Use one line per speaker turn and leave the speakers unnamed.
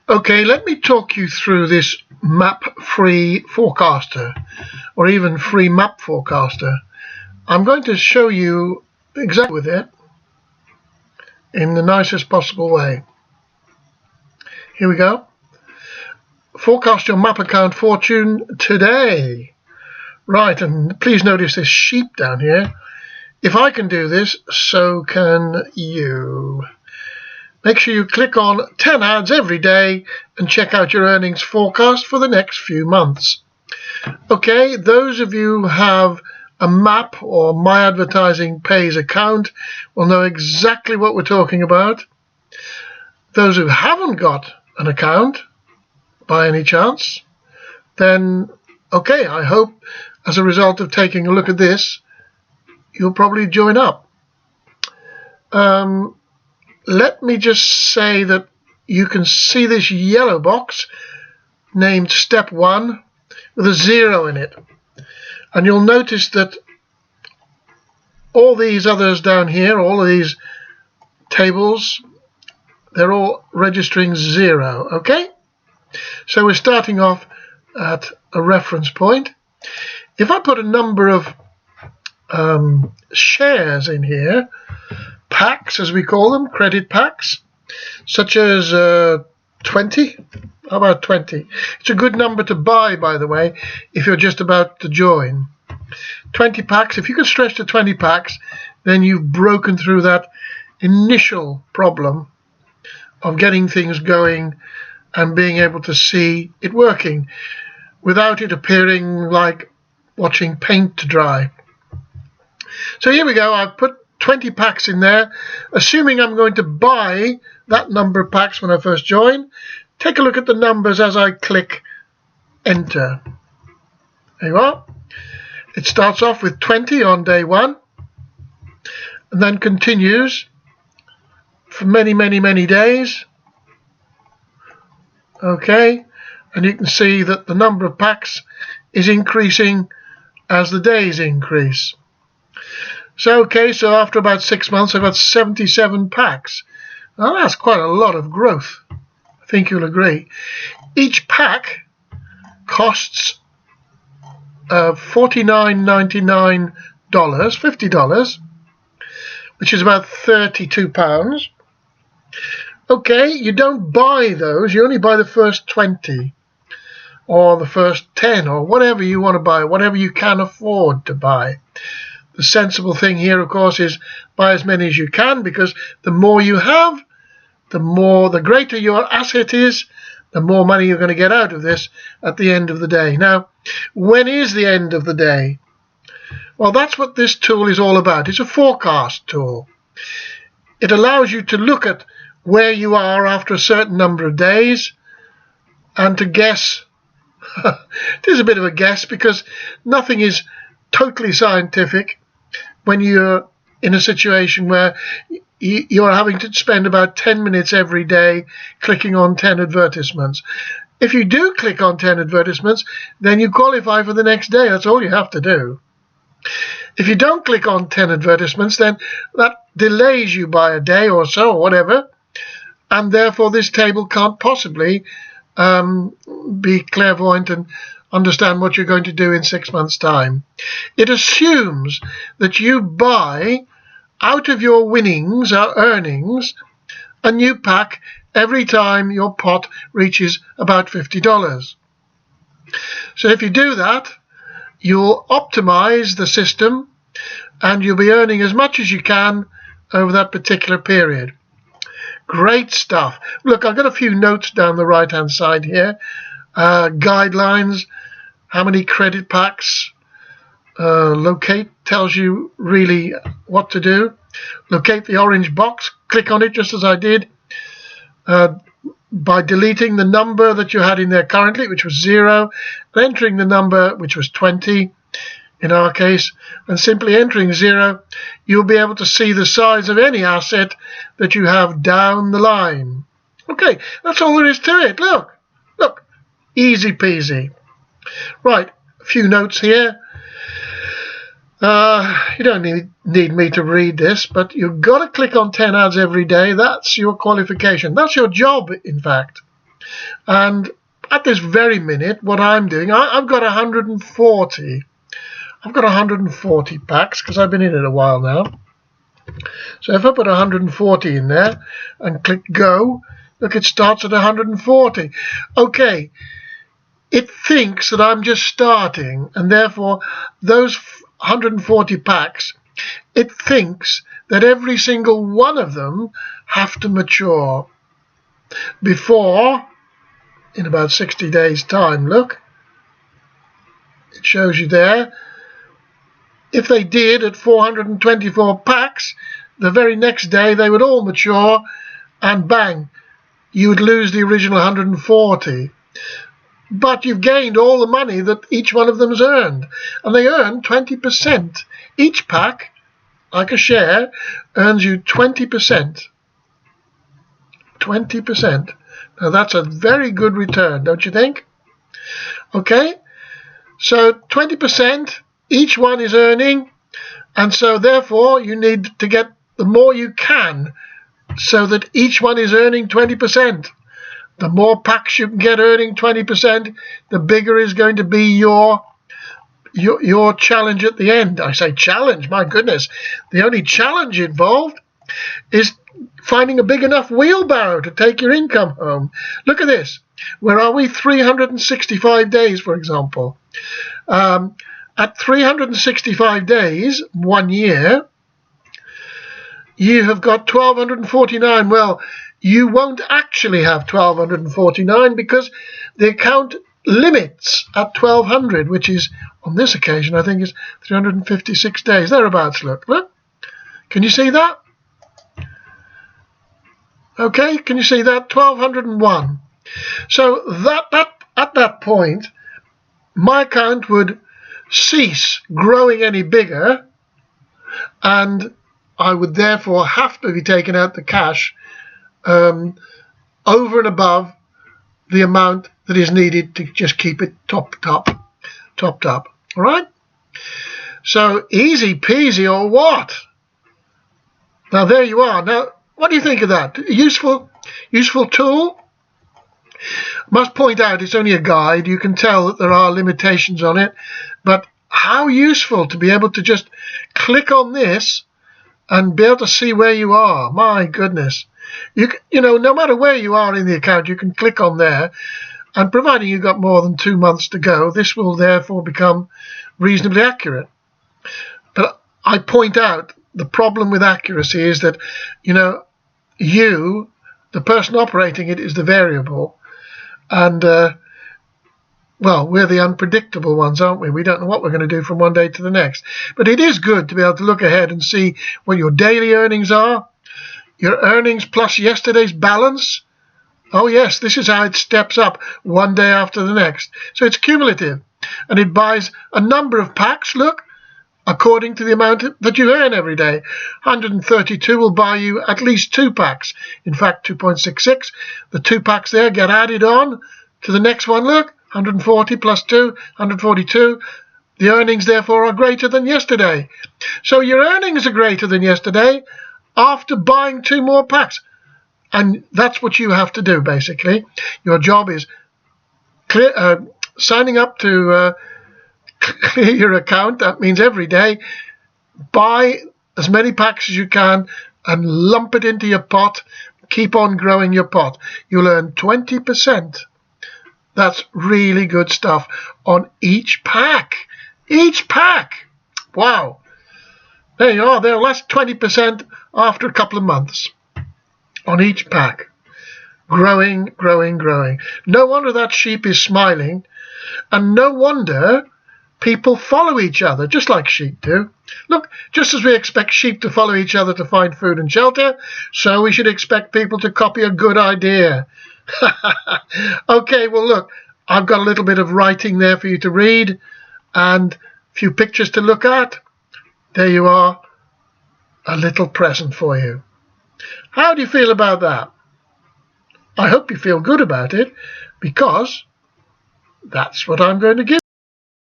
Okay, let me talk you through this map-free forecaster, or even free map forecaster. I'm going to show you exactly with it in the nicest possible way. Here we go. Forecast your map account fortune today. Right, and please notice this sheep down here. If I can do this, so can you. Make sure you click on 10 ads every day and check out your earnings forecast for the next few months. Okay, those of you who have a MAP or My Advertising Pays account will know exactly what we're talking about. Those who haven't got an account by any chance, then okay, I hope as a result of taking a look at this, you'll probably join up. Let me just say that you can see this yellow box named Step 1 with a 0 in it. And you'll notice that all these others down here, all of these tables, they're all registering 0, okay? So we're starting off at a reference point. If I put a number of shares in here, packs as we call them, credit packs, such as 20. How about 20? It's a good number to buy, by the way, if you're just about to join. 20 packs, if you can stretch to 20 packs, then you've broken through that initial problem of getting things going and being able to see it working without it appearing like watching paint to dry. So here we go. I've put 20 packs in there, assuming I'm going to buy that number of packs when I first join. Take a look at the numbers as I click enter. There you are. It starts off with 20 on day 1 and then continues for many days. Okay, and you can see that the number of packs is increasing as the days increase. So after about 6 months, I've got 77 packs. Now that's quite a lot of growth. I think you'll agree. Each pack costs $49.99, $50, which is about £32. Okay, you don't buy those. You only buy the first 20 or the first 10 or whatever you want to buy, whatever you can afford to buy. The sensible thing here, of course, is buy as many as you can, because the more you have, the greater your asset is, the more money you're going to get out of this at the end of the day. Now, when is the end of the day? Well, that's what this tool is all about. It's a forecast tool. It allows you to look at where you are after a certain number of days and to guess. It is a bit of a guess because nothing is totally scientific when you're in a situation where you're having to spend about 10 minutes every day clicking on 10 advertisements. If you do click on 10 advertisements, then you qualify for the next day. That's all you have to do. If you don't click on 10 advertisements, then that delays you by a day or so or whatever, and therefore this table can't possibly be clairvoyant and understand what you're going to do in 6 months' time. It assumes that you buy out of your winnings or earnings a new pack every time your pot reaches about $50. So if you do that, you'll optimize the system and you'll be earning as much as you can over that particular period. Great stuff. Look, I've got a few notes down the right hand side here. Guidelines, how many credit packs. Locate tells you really what to do. Locate the orange box, click on it just as I did, by deleting the number that you had in there currently, which was 0, and entering the number which was 20 in our case, and simply entering 0, you'll be able to see the size of any asset that you have down the line. Okay, that's all there is to it. Look, easy peasy. Right, a few notes here. You don't need me to read this, but you've got to click on 10 ads every day. That's your qualification. That's your job, in fact. And at this very minute, what I'm doing, I've got 140. I've got 140 packs because I've been in it a while now. So if I put 140 in there and click go, look, it starts at 140. Okay, it thinks that I'm just starting, and therefore those 140 packs, it thinks that every single one of them have to mature before, in about 60 days time, look, it shows you there. If they did at 424 packs, the very next day they would all mature, and bang, you would lose the original 140. But you've gained all the money that each one of them has earned, and they earn 20%. Each pack, like a share, earns you 20%. 20%. Now that's a very good return, don't you think? Okay, so 20%. Each one is earning, and so therefore you need to get the more you can so that each one is earning 20%. The more packs you can get earning 20%, the bigger is going to be your challenge at the end. I say challenge, my goodness. The only challenge involved is finding a big enough wheelbarrow to take your income home. Look at this. Where are we? 365 days, for example. At 365 days, 1 year, you have got 1,249. Well, you won't actually have 1,249 because the account limits at 1,200, which is, on this occasion, I think is 356 days. Thereabouts, look. Can you see that? Okay, can you see that? 1,201. So that at that point, my account would cease growing any bigger, and I would therefore have to be taking out the cash over and above the amount that is needed to just keep it topped up. All right? So easy peasy or what? Now there you are. Now what do you think of that? Useful tool? Must point out it's only a guide. You can tell that there are limitations on it, but how useful to be able to just click on this and be able to see where you are. My goodness. You know, no matter where you are in the account, you can click on there, and providing you've got more than 2 months to go, this will therefore become reasonably accurate. But I point out the problem with accuracy is that, you know, you, the person operating it, is the variable, and well, we're the unpredictable ones, aren't we? We don't know what we're going to do from one day to the next. But it is good to be able to look ahead and see what your daily earnings are, your earnings plus yesterday's balance. Oh yes, this is how it steps up one day after the next. So it's cumulative, and it buys a number of packs, look, according to the amount that you earn every day. 132 will buy you at least 2 packs. In fact, 2.66. The 2 packs there get added on to the next one, look. 140 plus 2, 142. The earnings, therefore, are greater than yesterday. So your earnings are greater than yesterday after buying 2 more packs. And that's what you have to do, basically. Your job is signing up to clear your account. That means every day, buy as many packs as you can and lump it into your pot. Keep on growing your pot. You'll earn 20%. That's really good stuff on each pack. Each pack. Wow. There you are. They'll last 20% after a couple of months on each pack. Growing, growing, growing. No wonder that sheep is smiling, and no wonder people follow each other, just like sheep do. Look, just as we expect sheep to follow each other to find food and shelter, so we should expect people to copy a good idea. Okay, well look, I've got a little bit of writing there for you to read and a few pictures to look at. There you are, a little present for you. How do you feel about that? I hope you feel good about it, because that's what I'm going to give